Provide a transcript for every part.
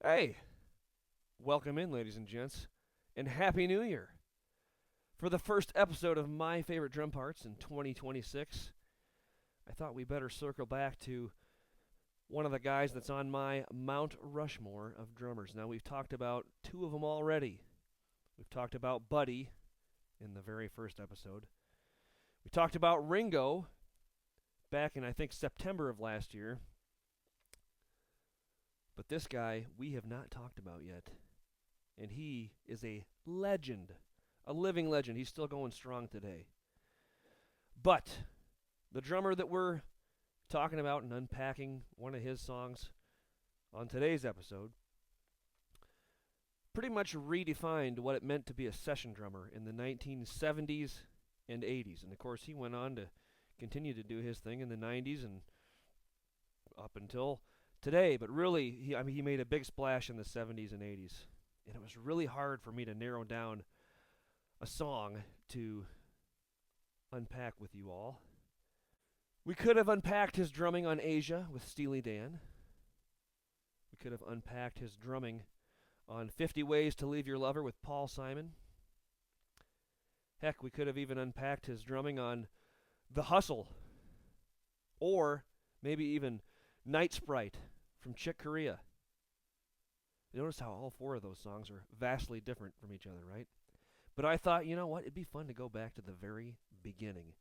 Hey, welcome in, ladies and gents, and Happy New Year. For the first episode of My Favorite Drum Parts in 2026, I thought we better circle back to one of the guys that's on my Mount Rushmore of drummers. Now, we've talked about two of them already. We've talked about Buddy in the very first episode. We talked about Ringo back in, I think, September of last year. But this guy we have not talked about yet. And he is a legend, a living legend. He's still going strong today. But the drummer that we're talking about and unpacking one of his songs on today's episode pretty much redefined what it meant to be a session drummer in the 1970s and 80s. And of course, he went on to continue to do his thing in the 90s and up until today. But really, he made a big splash in the 70s and 80s. And it was really hard for me to narrow down a song to unpack with you all. We could have unpacked his drumming on Asia with Steely Dan. We could have unpacked his drumming on 50 Ways to Leave Your Lover with Paul Simon. Heck, we could have even unpacked his drumming on The Hustle, or maybe even Night Sprite from Chick Corea. Notice how all four of those songs are vastly different from each other, right? But I thought, you know what, it'd be fun to go back to the very beginning,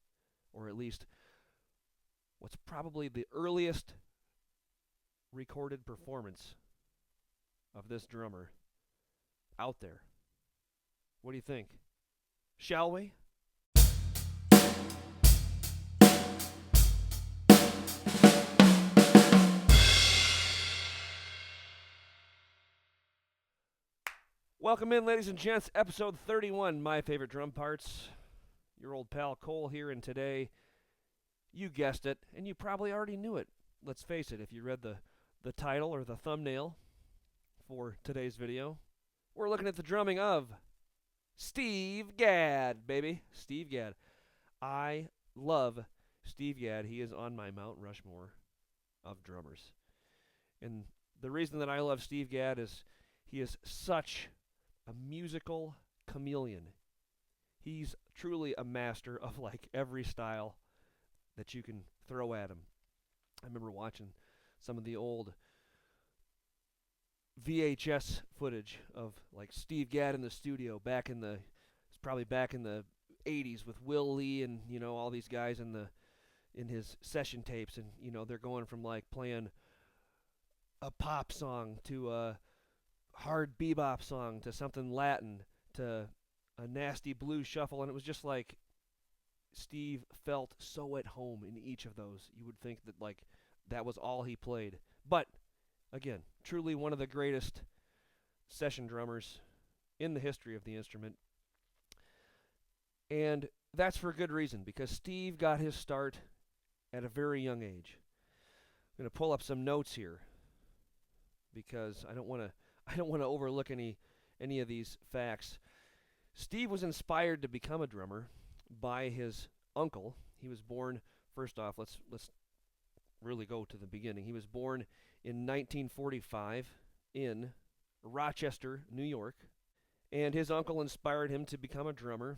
or at least what's probably the earliest recorded performance of this drummer out there. What do you think? Shall we? Welcome in, ladies and gents, episode 31, My Favorite Drum Parts. Your old pal Cole here, and today, you guessed it, and you probably already knew it. Let's face it, if you read the title or the thumbnail for today's video, we're looking at the drumming of Steve Gadd, baby. Steve Gadd. I love Steve Gadd. He is on my Mount Rushmore of drummers. And the reason that I love Steve Gadd is he is such a musical chameleon. He's truly a master of like every style that you can throw at him. I remember watching some of the old VHS footage of like Steve Gadd in the studio it's probably back in the 80s with Will Lee and all these guys in his session tapes, and they're going from like playing a pop song to a hard bebop song to something Latin to a nasty blues shuffle, and it was just like Steve felt so at home in each of those. You would think that like that was all he played. But again, truly one of the greatest session drummers in the history of the instrument. And that's for good reason, because Steve got his start at a very young age. I'm going to pull up some notes here because I don't want to overlook any of these facts. Steve was inspired to become a drummer by his uncle. He was born, first off, let's really go to the beginning. He was born in 1945 in Rochester, New York, and his uncle inspired him to become a drummer.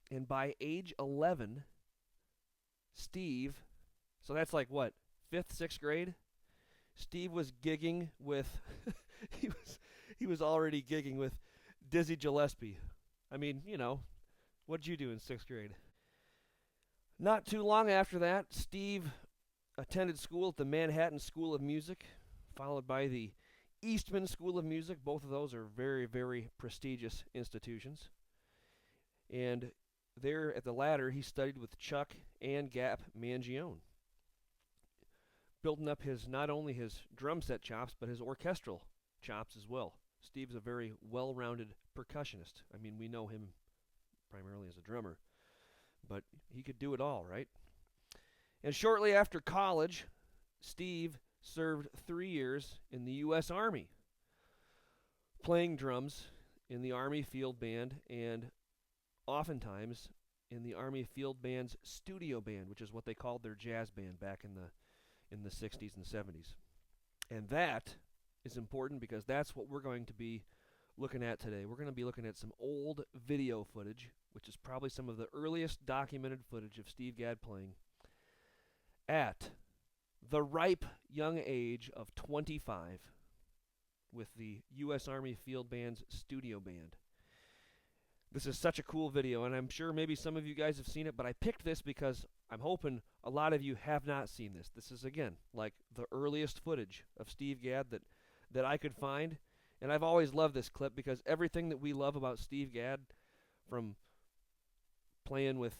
And by age 11, Steve, so that's like what, 5th, 6th grade? Steve was gigging with he was already gigging with Dizzy Gillespie. I mean, what'd you do in 6th grade? Not too long after that, Steve attended school at the Manhattan School of Music, followed by the Eastman School of Music. Both of those are very, very prestigious institutions. And there at the latter, he studied with Chuck and Gap Mangione, building up not only his drum set chops, but his orchestral chops as well. Steve's a very well-rounded percussionist. I mean, we know him primarily as a drummer, but he could do it all, right? And shortly after college, Steve served 3 years in the U.S. Army, playing drums in the Army Field Band and oftentimes in the Army Field Band's studio band, which is what they called their jazz band back in the 60s and 70s. And that is important because that's what we're going to be looking at today. We're going to be looking at some old video footage, which is probably some of the earliest documented footage of Steve Gadd playing at the ripe young age of 25 with the U.S. Army Field Band's studio band. This is such a cool video, and I'm sure maybe some of you guys have seen it, but I picked this because I'm hoping a lot of you have not seen this. This is, again, like the earliest footage of Steve Gadd that I could find, and I've always loved this clip because everything that we love about Steve Gadd, from playing with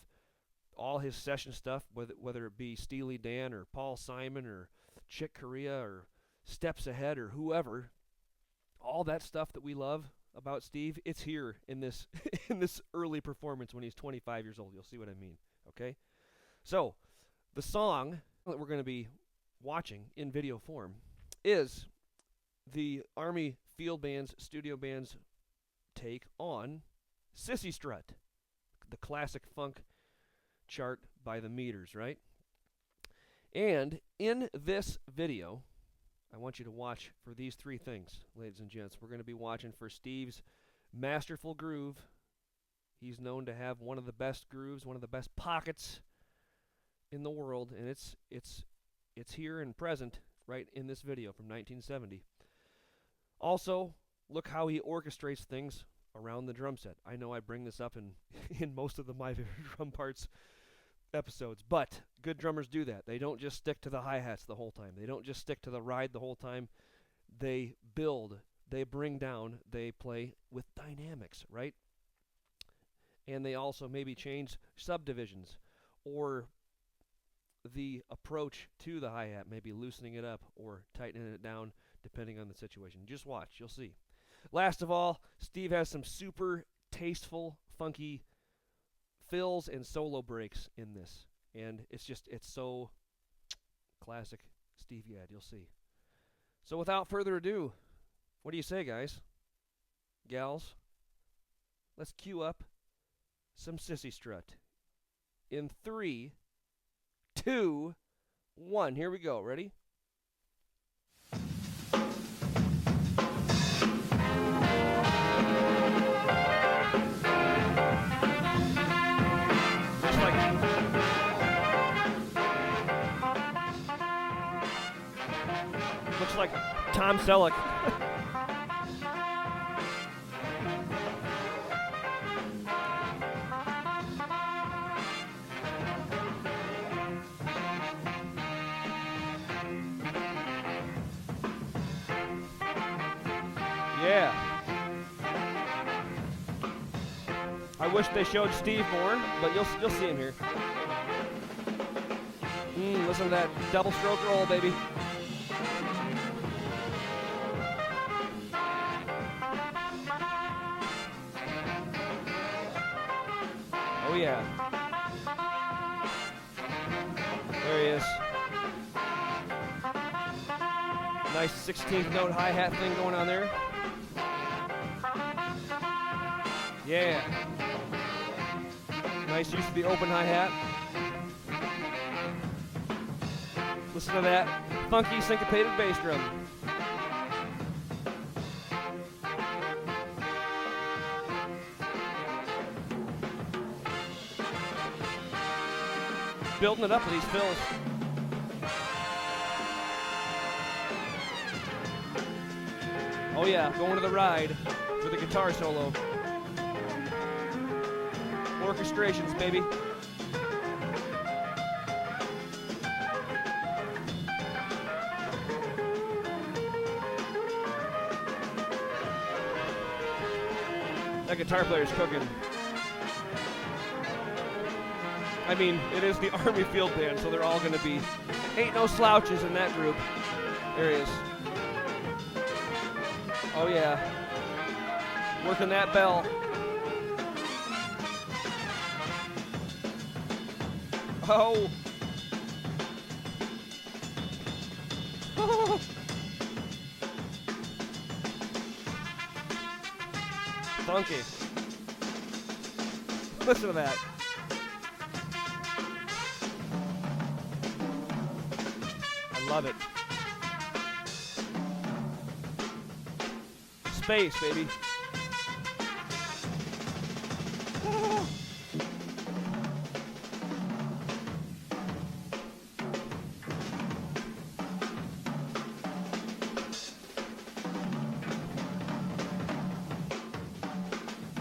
all his session stuff, whether it be Steely Dan or Paul Simon or Chick Corea or Steps Ahead or whoever, all that stuff that we love about Steve, it's here in this in this early performance when he's 25 years old. You'll see what I mean, okay? So, the song that we're going to be watching in video form is the Army Field Band's studio band's take on Cissy Strut, the classic funk chart by the Meters, right? And in this video, I want you to watch for these three things, ladies and gents. We're going to be watching for Steve's masterful groove. He's known to have one of the best grooves, one of the best pockets in the world, and it's here and present right in this video from 1970. Also, look how he orchestrates things around the drum set. I know I bring this up in most of the My Favorite Drum Parts episodes, but good drummers do that. They don't just stick to the hi-hats the whole time. They don't just stick to the ride the whole time. They build, they bring down, they play with dynamics, right? And they also maybe change subdivisions or the approach to the hi-hat, maybe loosening it up or tightening it down depending on the situation. Just watch, you'll see. Last of all, Steve has some super tasteful, funky fills and solo breaks in this, and it's so classic Steve Gadd. You'll see. So without further ado, what do you say, guys, gals? Let's cue up some Cissy Strut in 3, 2, 1. Here we go. Ready? Looks like Tom Selleck. Yeah. I wish they showed Steve more, but you'll see him here. Listen to that double stroke roll, baby. Oh yeah. There he is. Nice 16th note hi-hat thing going on there. Yeah. Nice use of the open hi-hat. Listen to that funky syncopated bass drum. Building it up with these fills. Oh yeah, going to the ride for the guitar solo. Orchestrations, baby. That guitar player's cooking. I mean, it is the Army Field Band, so they're all going to be... Ain't no slouches in that group. There he is. Oh, yeah. Working that bell. Oh. Funky. Listen to that. I love it. bass, baby.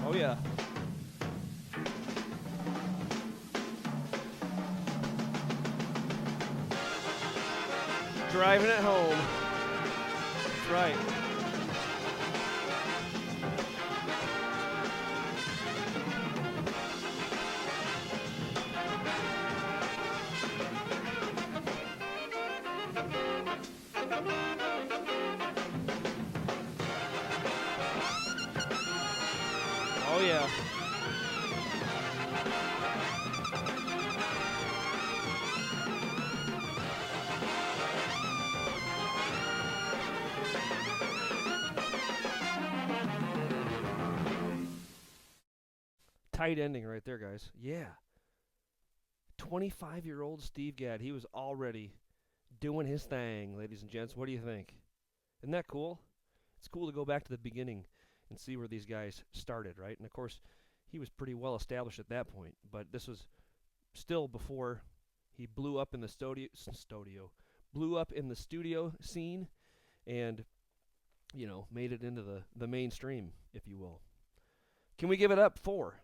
Oh yeah. Driving it home. That's right. Oh yeah. Tight ending right there, guys. Yeah. 25-year-old Steve Gadd. He was already doing his thing, ladies and gents. What do you think? Isn't that cool? It's cool to go back to the beginning and see where these guys started, right? And of course, he was pretty well established at that point, but this was still before he blew up in the blew up in the studio scene and, you know, made it into the mainstream, if you will. Can we give it up for?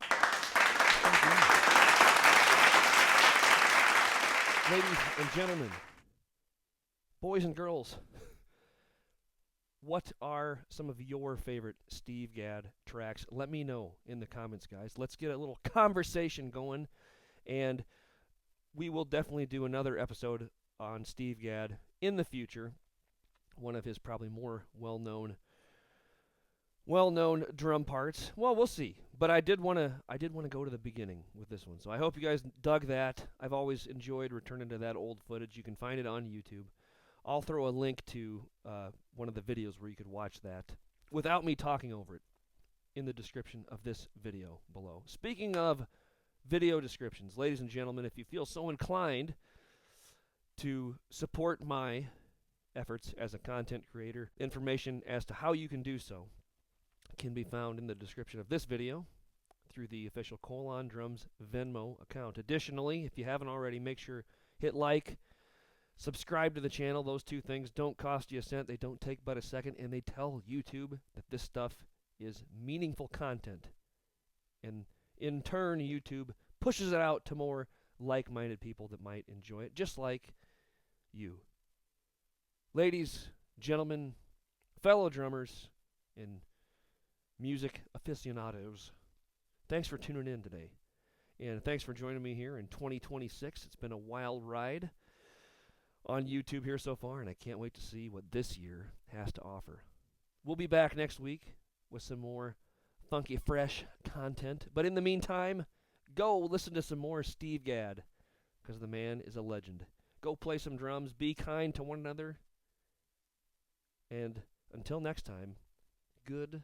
Ladies and gentlemen, boys and girls, what are some of your favorite Steve Gadd tracks? Let me know in the comments, guys. Let's get a little conversation going, and we will definitely do another episode on Steve Gadd in the future. One of his probably more well-known drum parts. Well, we'll see. But I did want to go to the beginning with this one. So I hope you guys dug that. I've always enjoyed returning to that old footage. You can find it on YouTube. I'll throw a link to one of the videos where you could watch that without me talking over it in the description of this video below. Speaking of video descriptions, ladies and gentlemen, if you feel so inclined to support my efforts as a content creator, information as to how you can do so can be found in the description of this video through the official ColeOnDrums Venmo account. Additionally, if you haven't already, make sure hit like, subscribe to the channel. Those two things don't cost you a cent. They don't take but a second, and they tell YouTube that this stuff is meaningful content. And in turn, YouTube pushes it out to more like-minded people that might enjoy it, just like you. Ladies, gentlemen, fellow drummers, and music aficionados, thanks for tuning in today. And thanks for joining me here in 2026. It's been a wild ride on YouTube here so far, and I can't wait to see what this year has to offer. We'll be back next week with some more funky, fresh content. But in the meantime, go listen to some more Steve Gadd, because the man is a legend. Go play some drums, be kind to one another, and until next time, goodbye.